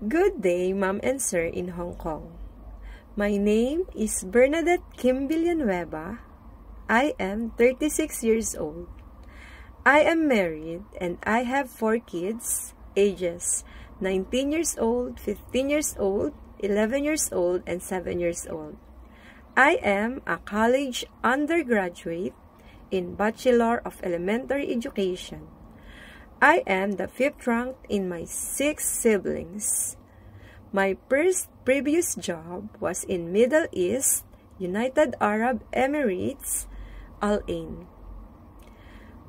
Good day, Ma'am and Sir in Hong Kong. My name is Bernadette Kim Villanueva. I am 36 years old. I am married and I have 4 kids, ages 19 years old, 15 years old, 11 years old, and 7 years old. I am a college undergraduate in Bachelor of Elementary Education. I am the 5th ranked in my 6 siblings. My first previous job was in Middle East, United Arab Emirates, Al Ain.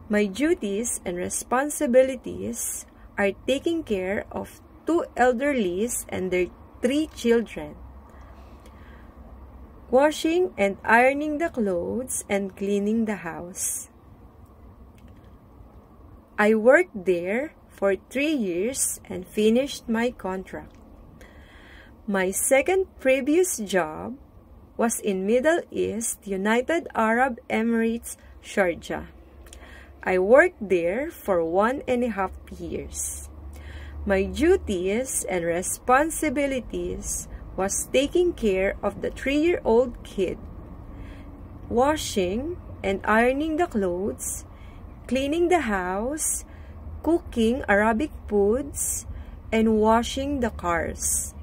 My duties and responsibilities are taking care of 2 elderlies and their 3 children, washing and ironing the clothes and cleaning the house. I worked there for 3 years and finished my contract. My second previous job was in Middle East, United Arab Emirates, Sharjah. I worked there for 1.5 years. My duties and responsibilities was taking care of the 3-year-old kid, washing and ironing the clothes, cleaning the house, cooking Arabic foods, and washing the cars.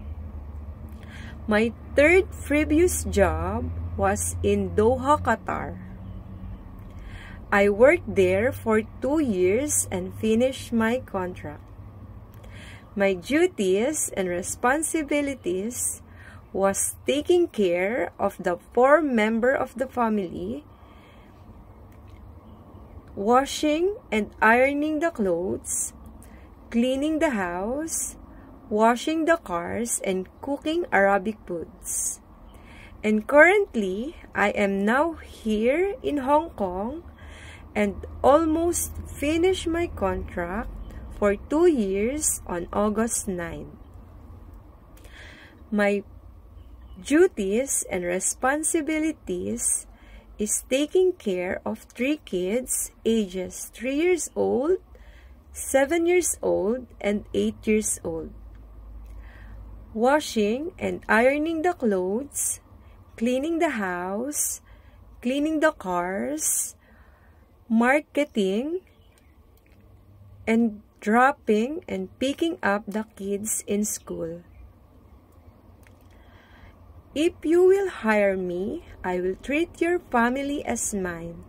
My third previous job was in Doha, Qatar. I worked there for 2 years and finished my contract. My duties and responsibilities was taking care of the 4 members of the family, washing and ironing the clothes, cleaning the house, washing the cars, and cooking Arabic foods. And currently, I am now here in Hong Kong and almost finished my contract for 2 years on August 9. My duties and responsibilities is taking care of 3 kids, ages 3 years old, 7 years old, and 8 years old, washing and ironing the clothes, cleaning the house, cleaning the cars, marketing, and dropping and picking up the kids in school. If you will hire me, I will treat your family as mine.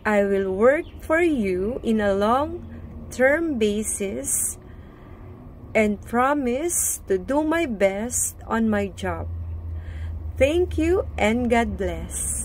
I will work for you in a long-term basis and promise to do my best on my job. Thank you and God bless.